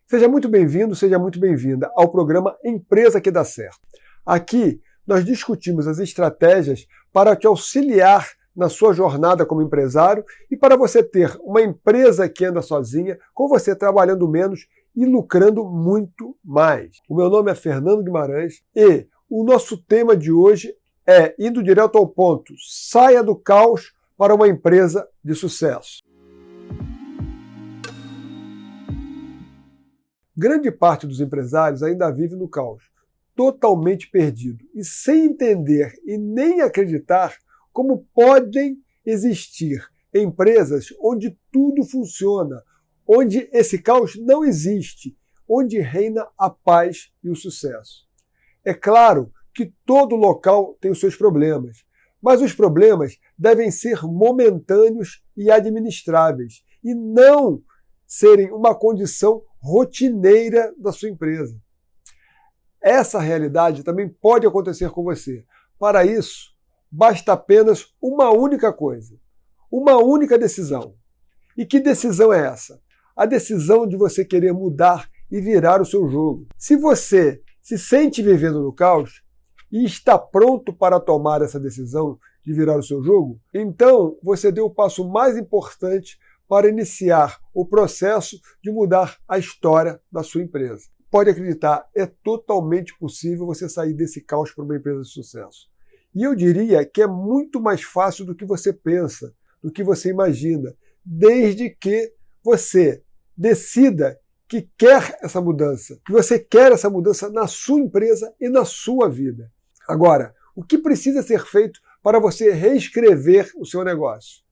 Seja muito bem-vindo, seja muito bem-vinda ao programa Empresa que dá certo. Aqui nós discutimos as estratégias para te auxiliar na sua jornada como empresário e para você ter uma empresa que anda sozinha, com você trabalhando menos e lucrando muito mais. O meu nome é Fernando Guimarães e o nosso tema de hoje é, indo direto ao ponto, saia do caos para uma empresa de sucesso. Grande parte dos empresários ainda vive no caos, totalmente perdido e sem entender e nem acreditar como podem existir empresas onde tudo funciona, onde esse caos não existe, onde reina a paz e o sucesso. É claro que todo local tem os seus problemas, mas os problemas devem ser momentâneos e administráveis e não serem uma condição rotineira da sua empresa. Essa realidade também pode acontecer com você. Para isso, basta apenas uma única coisa, uma única decisão. E que decisão é essa? A decisão de você querer mudar e virar o seu jogo. Se você se sente vivendo no caos e está pronto para tomar essa decisão de virar o seu jogo, então você deu o passo mais importante para iniciar o processo de mudar a história da sua empresa. Pode acreditar, é totalmente possível você sair desse caos para uma empresa de sucesso. E eu diria que é muito mais fácil do que você pensa, do que você imagina, desde que você decida que quer essa mudança, que você quer essa mudança na sua empresa e na sua vida. Agora, o que precisa ser feito para você reescrever o seu negócio?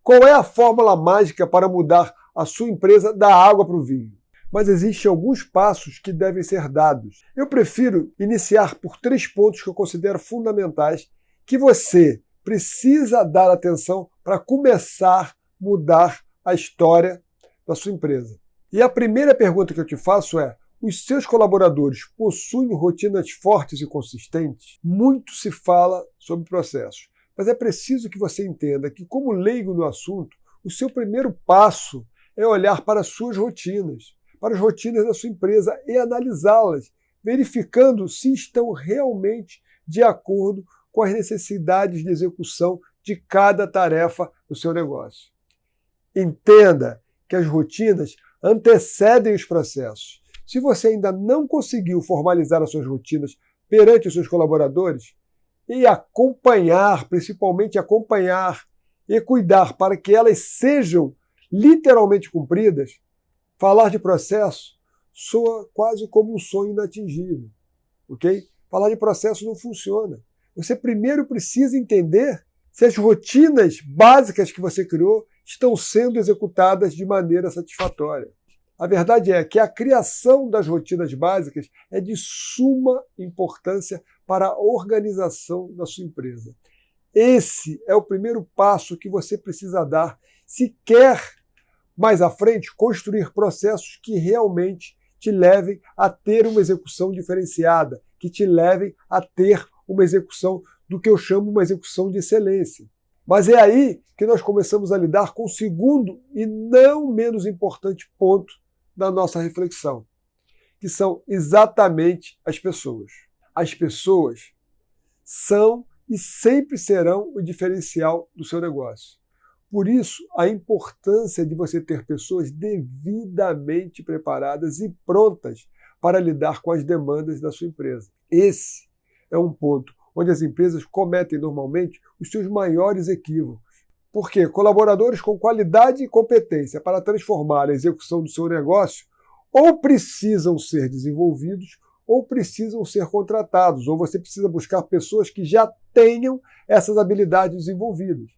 Qual é a fórmula mágica para mudar a sua empresa da água para o vinho? Mas existem alguns passos que devem ser dados. Eu prefiro iniciar por 3 pontos que eu considero fundamentais que você precisa dar atenção para começar a mudar a história da sua empresa. E a primeira pergunta que eu te faço é: os seus colaboradores possuem rotinas fortes e consistentes? Muito se fala sobre processos. Mas é preciso que você entenda que, como leigo no assunto, o seu primeiro passo é olhar para as suas rotinas, para as rotinas da sua empresa e analisá-las, verificando se estão realmente de acordo com as necessidades de execução de cada tarefa do seu negócio. Entenda que as rotinas antecedem os processos. Se você ainda não conseguiu formalizar as suas rotinas perante os seus colaboradores, e acompanhar, principalmente acompanhar e cuidar para que elas sejam literalmente cumpridas, falar de processo soa quase como um sonho inatingível, ok? Falar de processo não funciona. Você primeiro precisa entender se as rotinas básicas que você criou estão sendo executadas de maneira satisfatória. A verdade é que a criação das rotinas básicas é de suma importância para a organização da sua empresa. Esse é o primeiro passo que você precisa dar se quer, mais à frente, construir processos que realmente te levem a ter uma execução diferenciada, que te levem a ter uma execução do que eu chamo uma execução de excelência. Mas é aí que nós começamos a lidar com o segundo e não menos importante ponto da nossa reflexão, que são exatamente as pessoas. As pessoas são e sempre serão o diferencial do seu negócio. Por isso, a importância de você ter pessoas devidamente preparadas e prontas para lidar com as demandas da sua empresa. Esse é um ponto onde as empresas cometem normalmente os seus maiores equívocos. Porque colaboradores com qualidade e competência para transformar a execução do seu negócio ou precisam ser desenvolvidos ou precisam ser contratados, ou você precisa buscar pessoas que já tenham essas habilidades desenvolvidas.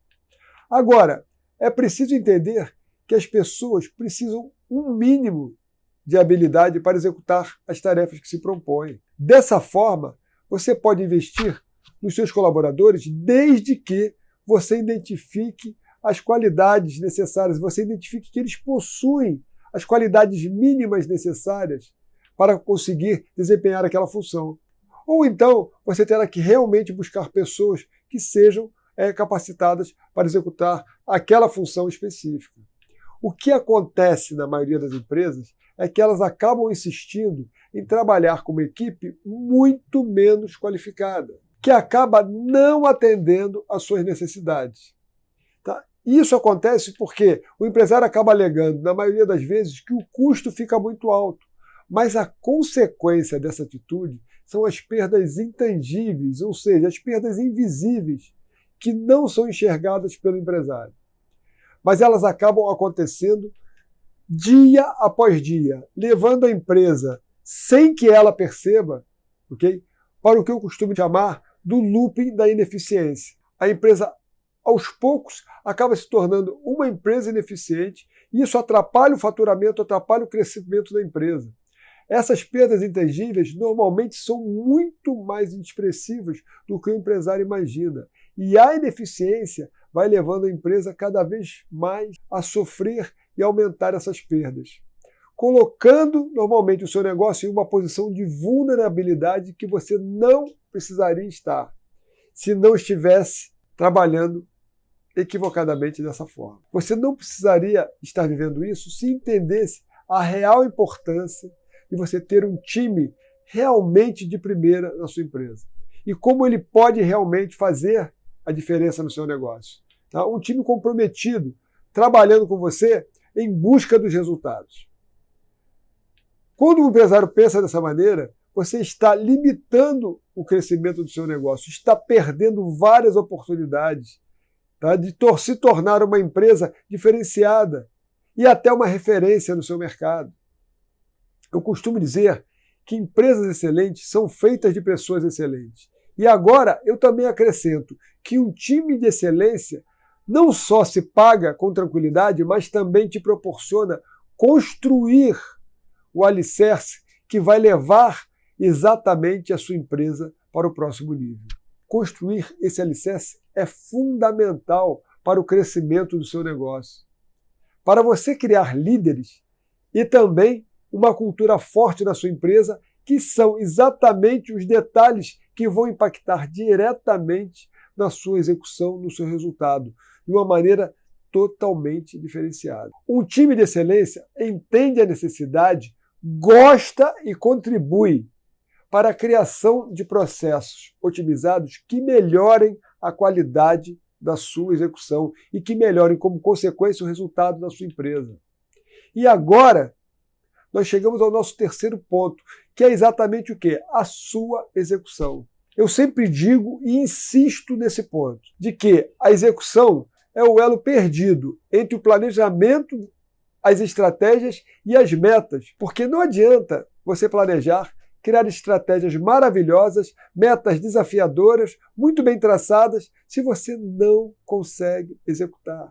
Agora, é preciso entender que as pessoas precisam um mínimo de habilidade para executar as tarefas que se propõem. Dessa forma, você pode investir nos seus colaboradores desde que você identifique as qualidades necessárias, você identifique que eles possuem as qualidades mínimas necessárias para conseguir desempenhar aquela função. Ou então, você terá que realmente buscar pessoas que sejam capacitadas para executar aquela função específica. O que acontece na maioria das empresas é que elas acabam insistindo em trabalhar com uma equipe muito menos qualificada, que acaba não atendendo às suas necessidades. Tá? Isso acontece porque o empresário acaba alegando, na maioria das vezes, que o custo fica muito alto, mas a consequência dessa atitude são as perdas intangíveis, ou seja, as perdas invisíveis, que não são enxergadas pelo empresário. Mas elas acabam acontecendo dia após dia, levando a empresa, sem que ela perceba, okay, para o que eu costumo chamar do looping da ineficiência. A empresa, aos poucos, acaba se tornando uma empresa ineficiente e isso atrapalha o faturamento, atrapalha o crescimento da empresa. Essas perdas intangíveis normalmente são muito mais inexpressivas do que o empresário imagina. E a ineficiência vai levando a empresa cada vez mais a sofrer e aumentar essas perdas, colocando normalmente o seu negócio em uma posição de vulnerabilidade que você não precisaria estar se não estivesse trabalhando equivocadamente dessa forma. Você não precisaria estar vivendo isso se entendesse a real importância de você ter um time realmente de primeira na sua empresa e como ele pode realmente fazer a diferença no seu negócio. Tá? Um time comprometido, trabalhando com você em busca dos resultados. Quando o empresário pensa dessa maneira, você está limitando o crescimento do seu negócio, está perdendo várias oportunidades, tá, de se tornar uma empresa diferenciada e até uma referência no seu mercado. Eu costumo dizer que empresas excelentes são feitas de pessoas excelentes. E agora eu também acrescento que um time de excelência não só se paga com tranquilidade, mas também te proporciona construir o alicerce que vai levar exatamente a sua empresa para o próximo nível. Construir esse alicerce é fundamental para o crescimento do seu negócio. Para você criar líderes e também uma cultura forte na sua empresa, que são exatamente os detalhes que vão impactar diretamente na sua execução, no seu resultado, de uma maneira totalmente diferenciada. Um time de excelência entende a necessidade, gosta e contribui para a criação de processos otimizados que melhorem a qualidade da sua execução e que melhorem, como consequência, o resultado da sua empresa. E agora, nós chegamos ao nosso terceiro ponto, que é exatamente o quê? A sua execução. Eu sempre digo e insisto nesse ponto, de que a execução é o elo perdido entre o planejamento, as estratégias e as metas, porque não adianta você planejar, criar estratégias maravilhosas, metas desafiadoras, muito bem traçadas, se você não consegue executar.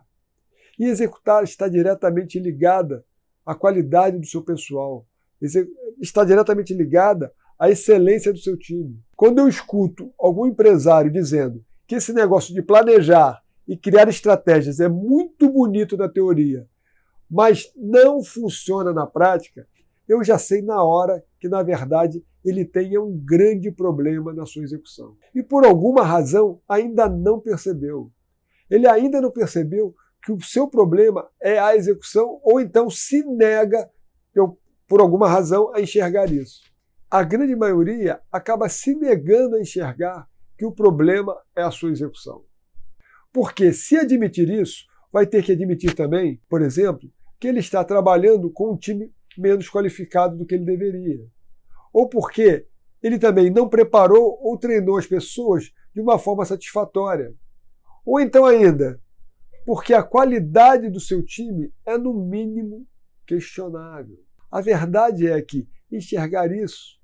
E executar está diretamente ligada à qualidade do seu pessoal, está diretamente ligada à excelência do seu time. Quando eu escuto algum empresário dizendo que esse negócio de planejar e criar estratégias é muito bonito na teoria, mas não funciona na prática, eu já sei na hora que, na verdade, ele tenha um grande problema na sua execução. E por alguma razão ainda não percebeu. Ele ainda não percebeu que o seu problema é a execução, ou então se nega, por alguma razão, a enxergar isso. A grande maioria acaba se negando a enxergar que o problema é a sua execução. Porque se admitir isso, vai ter que admitir também, por exemplo, que ele está trabalhando com um time menos qualificado do que ele deveria. Ou porque ele também não preparou ou treinou as pessoas de uma forma satisfatória. Ou então ainda, porque a qualidade do seu time é, no mínimo, questionável. A verdade é que enxergar isso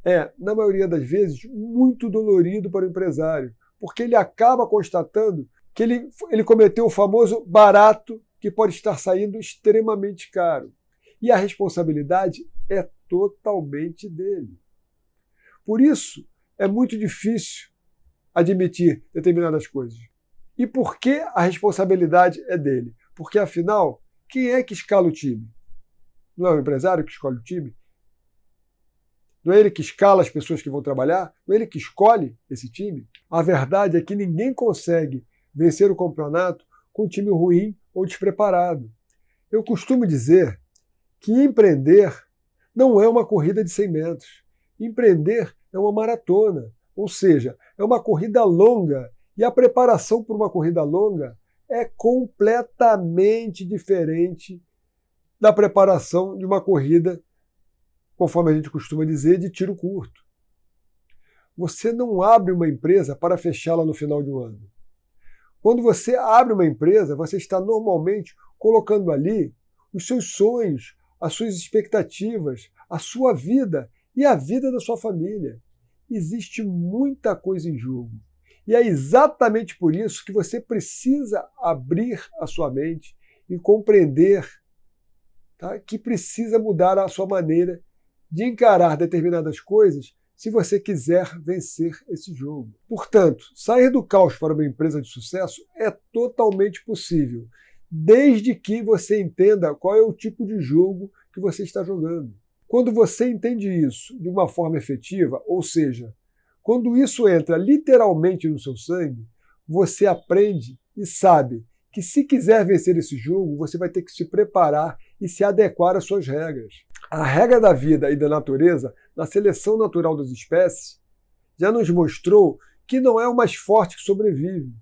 é, na maioria das vezes, muito dolorido para o empresário, porque ele acaba constatando que ele cometeu o famoso barato que pode estar saindo extremamente caro. E a responsabilidade é totalmente dele. Por isso, é muito difícil admitir determinadas coisas. E por que a responsabilidade é dele? Porque, afinal, quem é que escala o time? Não é o empresário que escolhe o time? Não é ele que escala as pessoas que vão trabalhar? Não é ele que escolhe esse time? A verdade é que ninguém consegue vencer o campeonato com um time ruim ou despreparado. Eu costumo dizer que empreender não é uma corrida de 100 metros. Empreender é uma maratona, ou seja, é uma corrida longa, e a preparação para uma corrida longa é completamente diferente da preparação de uma corrida, conforme a gente costuma dizer, de tiro curto. Você não abre uma empresa para fechá-la no final de um ano. Quando você abre uma empresa, você está normalmente colocando ali os seus sonhos, as suas expectativas, a sua vida e a vida da sua família. Existe muita coisa em jogo. E é exatamente por isso que você precisa abrir a sua mente e compreender, tá, que precisa mudar a sua maneira de encarar determinadas coisas se você quiser vencer esse jogo. Portanto, sair do caos para uma empresa de sucesso é totalmente possível, desde que você entenda qual é o tipo de jogo que você está jogando. Quando você entende isso de uma forma efetiva, ou seja, quando isso entra literalmente no seu sangue, você aprende e sabe que se quiser vencer esse jogo, você vai ter que se preparar e se adequar às suas regras. A regra da vida e da natureza, na seleção natural das espécies, já nos mostrou que não é o mais forte que sobrevive,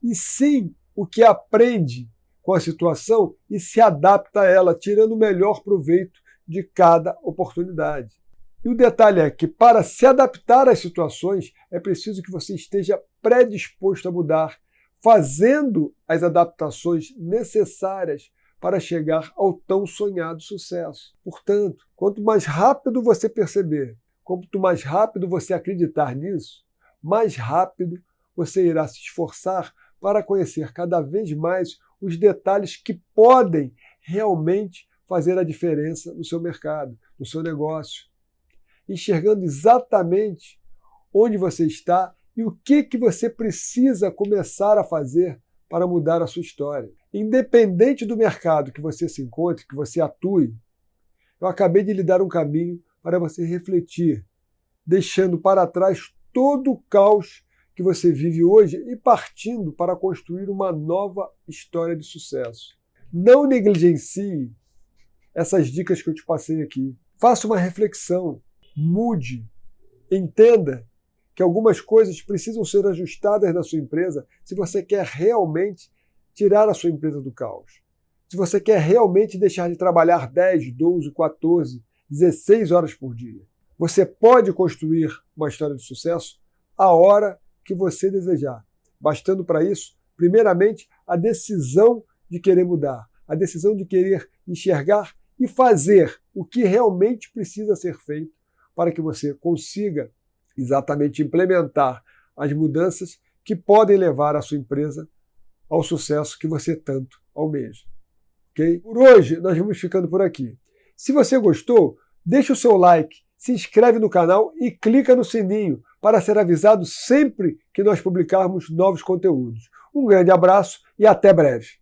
e sim o que aprende com a situação e se adapta a ela, tirando o melhor proveito de cada oportunidade. E o detalhe é que, para se adaptar às situações, é preciso que você esteja predisposto a mudar, fazendo as adaptações necessárias para chegar ao tão sonhado sucesso. Portanto, quanto mais rápido você perceber, quanto mais rápido você acreditar nisso, mais rápido você irá se esforçar para conhecer cada vez mais os detalhes que podem realmente fazer a diferença no seu mercado, no seu negócio, enxergando exatamente onde você está e o que você precisa começar a fazer para mudar a sua história. Independente do mercado que você se encontre, que você atue, eu acabei de lhe dar um caminho para você refletir, deixando para trás todo o caos que você vive hoje e partindo para construir uma nova história de sucesso. Não negligencie essas dicas que eu te passei aqui. Faça uma reflexão, mude, entenda que algumas coisas precisam ser ajustadas na sua empresa se você quer realmente tirar a sua empresa do caos. Se você quer realmente deixar de trabalhar 10, 12, 14, 16 horas por dia. Você pode construir uma história de sucesso a hora que você desejar, bastando para isso, primeiramente, a decisão de querer mudar, a decisão de querer enxergar e fazer o que realmente precisa ser feito para que você consiga exatamente implementar as mudanças que podem levar a sua empresa ao sucesso que você tanto almeja. Okay? Por hoje, nós vamos ficando por aqui. Se você gostou, deixa o seu like, se inscreve no canal e clica no sininho para ser avisado sempre que nós publicarmos novos conteúdos. Um grande abraço e até breve.